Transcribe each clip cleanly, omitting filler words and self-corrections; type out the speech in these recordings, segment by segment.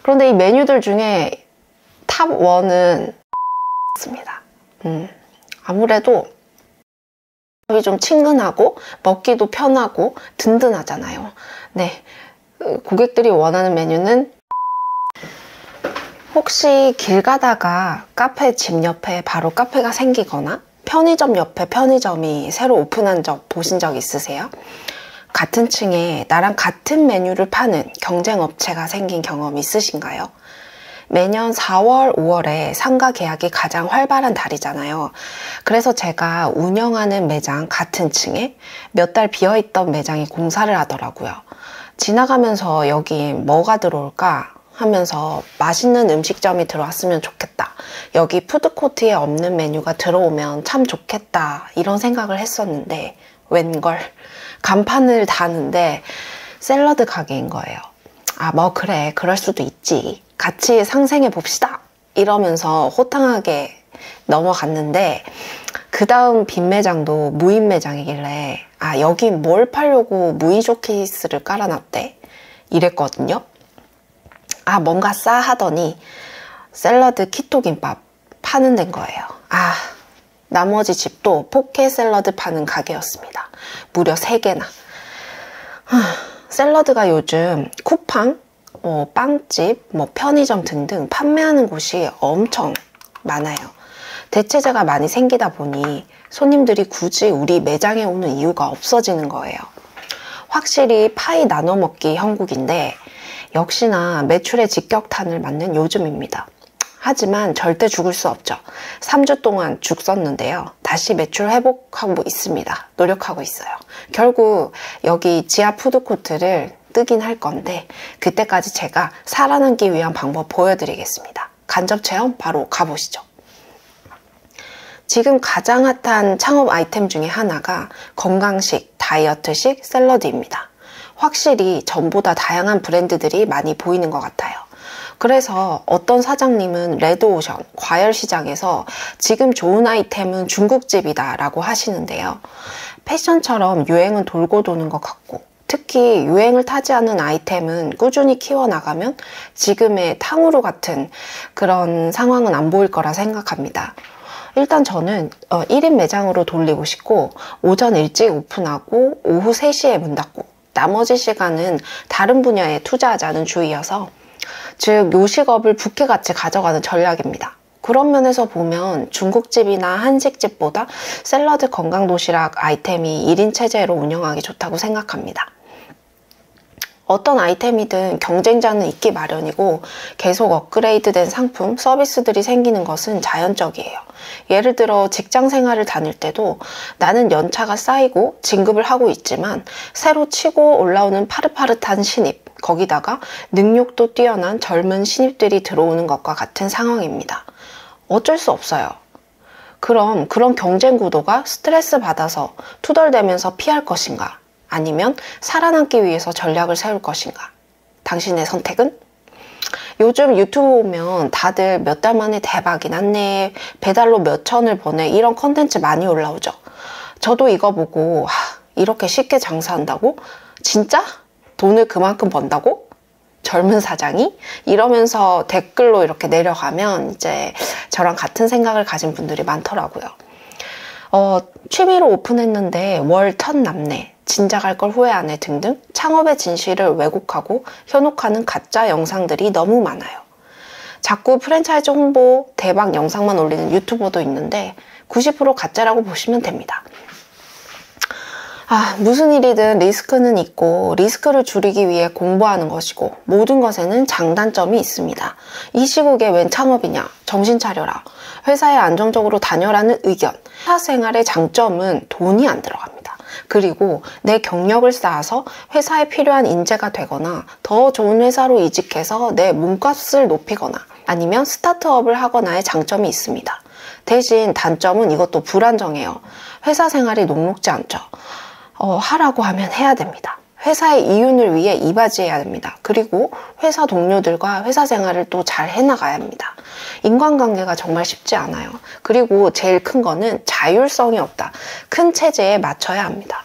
그런데 이 메뉴들 중에 탑 1은 습니다. 아무래도 좀 친근하고 먹기도 편하고 든든하잖아요. 네, 고객들이 원하는 메뉴는 혹시 길 가다가 카페 집 옆에 바로 카페가 생기거나 편의점 옆에 편의점이 새로 오픈한 적 보신 적 있으세요? 같은 층에 나랑 같은 메뉴를 파는 경쟁 업체가 생긴 경험 있으신가요? 매년 4월, 5월에 상가 계약이 가장 활발한 달이잖아요. 그래서 제가 운영하는 매장 같은 층에 몇 달 비어있던 매장이 공사를 하더라고요. 지나가면서 여기 뭐가 들어올까 하면서 맛있는 음식점이 들어왔으면 좋겠다. 여기 푸드코트에 없는 메뉴가 들어오면 참 좋겠다. 이런 생각을 했었는데 웬걸 간판을 다는데 샐러드 가게인 거예요. 아, 뭐 그래, 그럴 수도 있지. 같이 상생해 봅시다. 이러면서 호탕하게 넘어갔는데 그 다음 빈 매장도 무인 매장이길래 아, 여기 뭘 팔려고 무인 쇼케이스를 깔아놨대? 이랬거든요. 아, 뭔가 싸하더니 샐러드 키토김밥 파는 데인 거예요. 아, 나머지 집도 포케 샐러드 파는 가게였습니다. 무려 3개나. 샐러드가 요즘 쿠팡, 빵집, 편의점 등등 판매하는 곳이 엄청 많아요. 대체재가 많이 생기다 보니 손님들이 굳이 우리 매장에 오는 이유가 없어지는 거예요. 확실히 파이 나눠 먹기 형국인데 역시나 매출의 직격탄을 맞는 요즘입니다. 하지만 절대 죽을 수 없죠. 3주 동안 죽 썼는데요. 다시 매출 회복하고 있습니다. 노력하고 있어요. 결국 여기 지하 푸드코트를 뜨긴 할 건데 그때까지 제가 살아남기 위한 방법 보여드리겠습니다. 간접 체험 바로 가보시죠. 지금 가장 핫한 창업 아이템 중에 하나가 건강식, 다이어트식 샐러드입니다. 확실히 전보다 다양한 브랜드들이 많이 보이는 것 같아요. 그래서 어떤 사장님은 레드오션, 과열시장에서 지금 좋은 아이템은 중국집이다 라고 하시는데요. 패션처럼 유행은 돌고 도는 것 같고 특히 유행을 타지 않은 아이템은 꾸준히 키워나가면 지금의 탕후루 같은 그런 상황은 안 보일 거라 생각합니다. 일단 저는 1인 매장으로 돌리고 싶고 오전 일찍 오픈하고 오후 3시에 문 닫고 나머지 시간은 다른 분야에 투자하자는 주의여서 즉 요식업을 부캐같이 가져가는 전략입니다. 그런 면에서 보면 중국집이나 한식집보다 샐러드 건강도시락 아이템이 1인 체제로 운영하기 좋다고 생각합니다. 어떤 아이템이든 경쟁자는 있기 마련이고 계속 업그레이드된 상품, 서비스들이 생기는 것은 자연적이에요. 예를 들어 직장 생활을 다닐 때도 나는 연차가 쌓이고 진급을 하고 있지만 새로 치고 올라오는 파릇파릇한 신입, 거기다가 능력도 뛰어난 젊은 신입들이 들어오는 것과 같은 상황입니다. 어쩔 수 없어요. 그럼 그런 경쟁 구도가 스트레스 받아서 투덜대면서 피할 것인가? 아니면 살아남기 위해서 전략을 세울 것인가? 당신의 선택은? 요즘 유튜브 보면 다들 몇 달 만에 대박이 났네, 배달로 몇 천을 버네 이런 컨텐츠 많이 올라오죠. 저도 이거 보고 이렇게 쉽게 장사한다고? 진짜? 돈을 그만큼 번다고? 젊은 사장이? 이러면서 댓글로 이렇게 내려가면 이제 저랑 같은 생각을 가진 분들이 많더라고요. 취미로 오픈했는데 월 천 남네, 진작할 걸 후회 안 해 등등 창업의 진실을 왜곡하고 현혹하는 가짜 영상들이 너무 많아요. 자꾸 프랜차이즈 홍보, 대박 영상만 올리는 유튜버도 있는데 90% 가짜라고 보시면 됩니다. 무슨 일이든 리스크는 있고 리스크를 줄이기 위해 공부하는 것이고 모든 것에는 장단점이 있습니다. 이 시국에 웬 창업이냐? 정신 차려라. 회사에 안정적으로 다녀라는 의견. 회사 생활의 장점은 돈이 안 들어갑니다. 그리고 내 경력을 쌓아서 회사에 필요한 인재가 되거나 더 좋은 회사로 이직해서 내 몸값을 높이거나 아니면 스타트업을 하거나의 장점이 있습니다. 대신 단점은 이것도 불안정해요. 회사 생활이 녹록지 않죠. 하라고 하면 해야 됩니다. 회사의 이윤을 위해 이바지해야 됩니다. 그리고 회사 동료들과 회사 생활을 또 잘 해나가야 합니다. 인간관계가 정말 쉽지 않아요. 그리고 제일 큰 거는 자율성이 없다. 큰 체제에 맞춰야 합니다.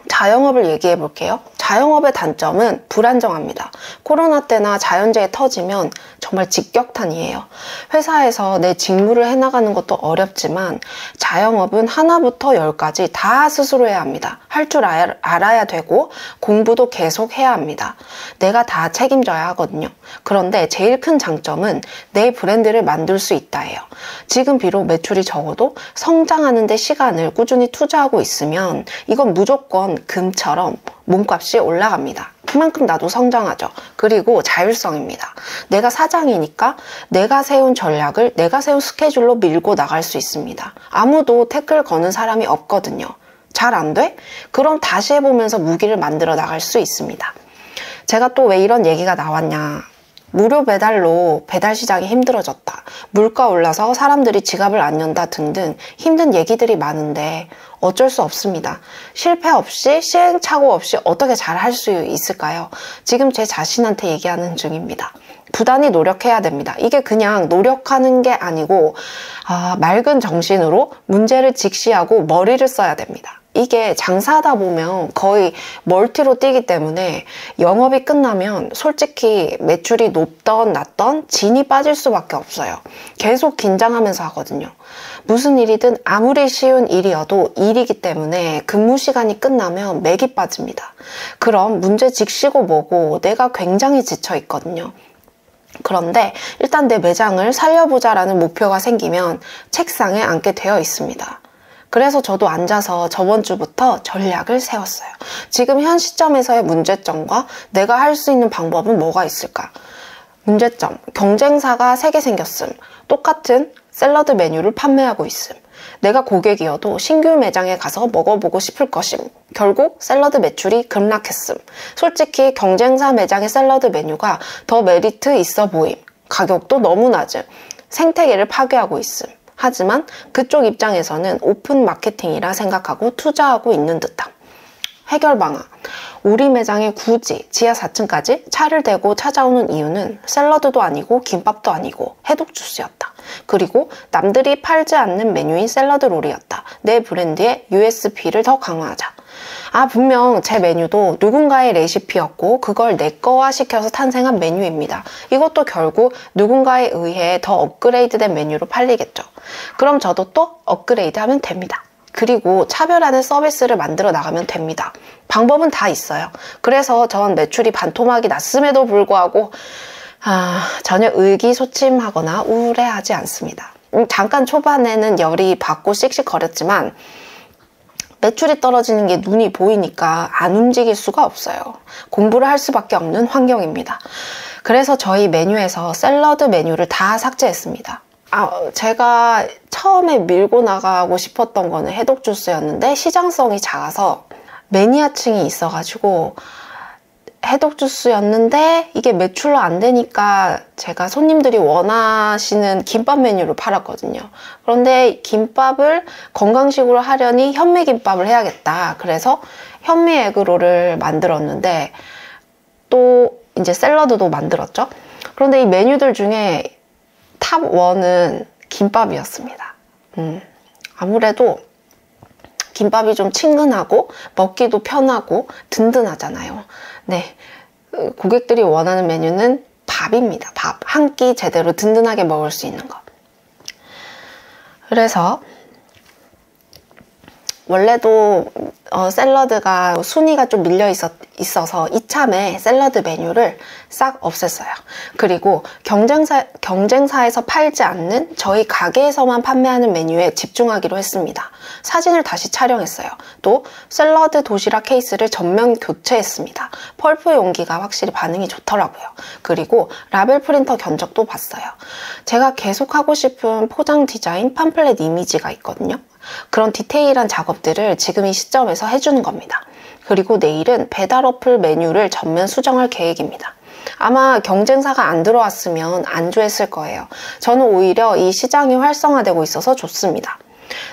자영업을 얘기해 볼게요. 자영업의 단점은 불안정합니다. 코로나 때나 자연재해 터지면 정말 직격탄이에요. 회사에서 내 직무를 해나가는 것도 어렵지만 자영업은 하나부터 열까지 다 스스로 해야 합니다. 할 줄 알아야 되고 공부도 계속 해야 합니다. 내가 다 책임져야 하거든요. 그런데 제일 큰 장점은 내 브랜드를 만들 수 있다예요. 지금 비록 매출이 적어도 성장하는 데 시간을 꾸준히 투자하고 있으면 이건 무조건 금처럼 몸값이 올라갑니다. 그만큼 나도 성장하죠. 그리고 자율성입니다. 내가 사장이니까 내가 세운 전략을 내가 세운 스케줄로 밀고 나갈 수 있습니다. 아무도 태클 거는 사람이 없거든요. 잘 안 돼? 그럼 다시 해보면서 무기를 만들어 나갈 수 있습니다. 제가 또 왜 이런 얘기가 나왔냐. 무료 배달로 배달 시장이 힘들어졌다. 물가 올라서 사람들이 지갑을 안 연다 등등 힘든 얘기들이 많은데 어쩔 수 없습니다. 실패 없이 시행착오 없이 어떻게 잘 할 수 있을까요? 지금 제 자신한테 얘기하는 중입니다. 부단히 노력해야 됩니다. 이게 그냥 노력하는 게 아니고 맑은 정신으로 문제를 직시하고 머리를 써야 됩니다. 이게 장사하다 보면 거의 멀티로 뛰기 때문에 영업이 끝나면 솔직히 매출이 높던 낮던 진이 빠질 수밖에 없어요. 계속 긴장하면서 하거든요. 무슨 일이든 아무리 쉬운 일이어도 일이기 때문에 근무 시간이 끝나면 맥이 빠집니다. 그럼 문제 직시고 뭐고 내가 굉장히 지쳐 있거든요. 그런데 일단 내 매장을 살려보자라는 목표가 생기면 책상에 앉게 되어 있습니다. 그래서 저도 앉아서 저번 주부터 전략을 세웠어요. 지금 현 시점에서의 문제점과 내가 할 수 있는 방법은 뭐가 있을까? 문제점, 경쟁사가 3개 생겼음. 똑같은 샐러드 메뉴를 판매하고 있음. 내가 고객이어도 신규 매장에 가서 먹어보고 싶을 것임. 결국 샐러드 매출이 급락했음. 솔직히 경쟁사 매장의 샐러드 메뉴가 더 메리트 있어 보임. 가격도 너무 낮음. 생태계를 파괴하고 있음. 하지만 그쪽 입장에서는 오픈 마케팅이라 생각하고 투자하고 있는 듯함. 해결 방안. 우리 매장에 굳이 지하 4층까지 차를 대고 찾아오는 이유는 샐러드도 아니고 김밥도 아니고 해독 주스였다. 그리고 남들이 팔지 않는 메뉴인 샐러드 롤이었다. 내 브랜드의 USP를 더 강화하자. 분명 제 메뉴도 누군가의 레시피였고 그걸 내 거화 시켜서 탄생한 메뉴입니다. 이것도 결국 누군가에 의해 더 업그레이드된 메뉴로 팔리겠죠. 그럼 저도 또 업그레이드하면 됩니다. 그리고 차별화된 서비스를 만들어 나가면 됩니다. 방법은 다 있어요. 그래서 전 매출이 반토막이 났음에도 불구하고 전혀 의기소침하거나 우울해하지 않습니다. 잠깐 초반에는 열이 받고 씩씩거렸지만 매출이 떨어지는 게 눈이 보이니까 안 움직일 수가 없어요. 공부를 할 수밖에 없는 환경입니다. 그래서 저희 메뉴에서 샐러드 메뉴를 다 삭제했습니다. 제가 처음에 밀고 나가고 싶었던 거는 해독 주스였는데 시장성이 작아서 매니아층이 있어가지고 해독 주스였는데 이게 매출로 안 되니까 제가 손님들이 원하시는 김밥 메뉴를 팔았거든요. 그런데 김밥을 건강식으로 하려니 현미김밥을 해야겠다. 그래서 현미 에그롤을 만들었는데 또 이제 샐러드도 만들었죠. 그런데 이 메뉴들 중에 탑 1은 김밥이었습니다. 아무래도 김밥이 좀 친근하고 먹기도 편하고 든든하잖아요. 네, 고객들이 원하는 메뉴는 밥입니다. 밥 한 끼 제대로 든든하게 먹을 수 있는 거. 그래서 원래도 샐러드가 순위가 좀 밀려 있어서 이참에 샐러드 메뉴를 싹 없앴어요. 그리고 경쟁사에서 팔지 않는 저희 가게에서만 판매하는 메뉴에 집중하기로 했습니다. 사진을 다시 촬영했어요. 또 샐러드 도시락 케이스를 전면 교체했습니다. 펄프 용기가 확실히 반응이 좋더라고요. 그리고 라벨 프린터 견적도 봤어요. 제가 계속 하고 싶은 포장 디자인 팜플렛 이미지가 있거든요. 그런 디테일한 작업들을 지금 이 시점에서 해주는 겁니다. 그리고 내일은 배달 어플 메뉴를 전면 수정할 계획입니다. 아마 경쟁사가 안 들어왔으면 안주했을 거예요. 저는 오히려 이 시장이 활성화되고 있어서 좋습니다.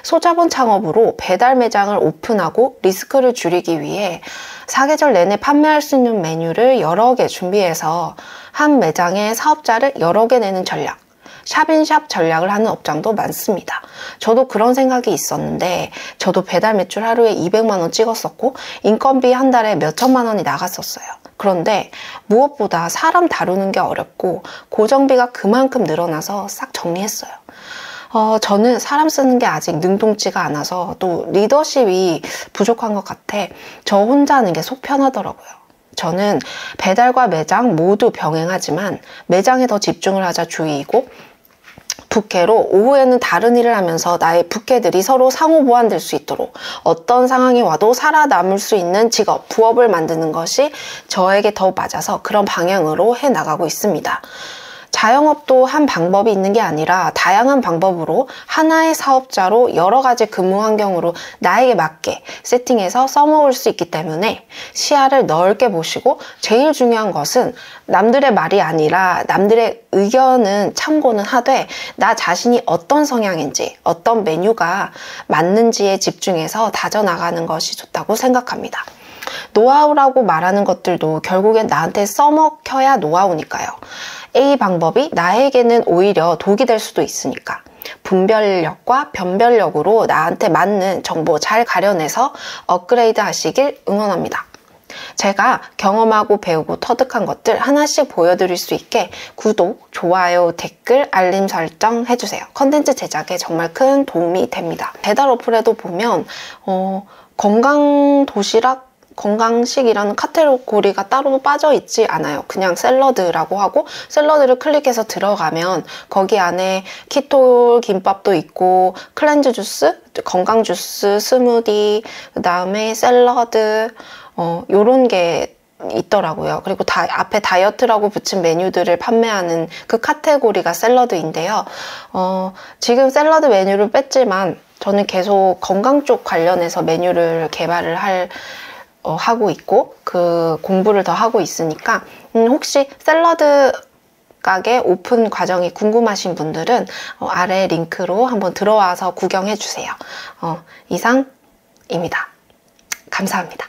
소자본 창업으로 배달 매장을 오픈하고 리스크를 줄이기 위해 사계절 내내 판매할 수 있는 메뉴를 여러 개 준비해서 한 매장에 사업자를 여러 개 내는 전략. 샵인샵 전략을 하는 업장도 많습니다. 저도 그런 생각이 있었는데 저도 배달 매출 하루에 200만 원 찍었었고 인건비 한 달에 몇 천만 원이 나갔었어요. 그런데 무엇보다 사람 다루는 게 어렵고 고정비가 그만큼 늘어나서 싹 정리했어요. 저는 사람 쓰는 게 아직 능동치가 않아서 또 리더십이 부족한 것 같아 저 혼자 하는 게 속 편하더라고요. 저는 배달과 매장 모두 병행하지만 매장에 더 집중을 하자 주의이고 부캐로 오후에는 다른 일을 하면서 나의 부캐들이 서로 상호 보완될 수 있도록 어떤 상황이 와도 살아남을 수 있는 직업, 부업을 만드는 것이 저에게 더 맞아서 그런 방향으로 해나가고 있습니다. 자영업도 한 방법이 있는 게 아니라 다양한 방법으로 하나의 사업자로 여러 가지 근무 환경으로 나에게 맞게 세팅해서 써먹을 수 있기 때문에 시야를 넓게 보시고 제일 중요한 것은 남들의 말이 아니라 남들의 의견은 참고는 하되 나 자신이 어떤 성향인지 어떤 메뉴가 맞는지에 집중해서 다져나가는 것이 좋다고 생각합니다. 노하우라고 말하는 것들도 결국엔 나한테 써먹혀야 노하우니까요. A 방법이 나에게는 오히려 독이 될 수도 있으니까 분별력과 변별력으로 나한테 맞는 정보 잘 가려내서 업그레이드 하시길 응원합니다. 제가 경험하고 배우고 터득한 것들 하나씩 보여드릴 수 있게 구독, 좋아요, 댓글, 알림 설정 해주세요. 컨텐츠 제작에 정말 큰 도움이 됩니다. 배달 어플에도 보면 건강 도시락 건강식이라는 카테고리가 따로 빠져 있지 않아요. 그냥 샐러드라고 하고 샐러드를 클릭해서 들어가면 거기 안에 키토 김밥도 있고 클렌즈 주스, 건강 주스, 스무디, 그 다음에 샐러드 요런 게 있더라고요. 그리고 앞에 다이어트라고 붙인 메뉴들을 판매하는 그 카테고리가 샐러드인데요. 지금 샐러드 메뉴를 뺐지만 저는 계속 건강 쪽 관련해서 메뉴를 개발을 하고 있고 그 공부를 더 하고 있으니까 혹시 샐러드 가게 오픈 과정이 궁금하신 분들은 아래 링크로 한번 들어와서 구경해 주세요. 이상입니다. 감사합니다.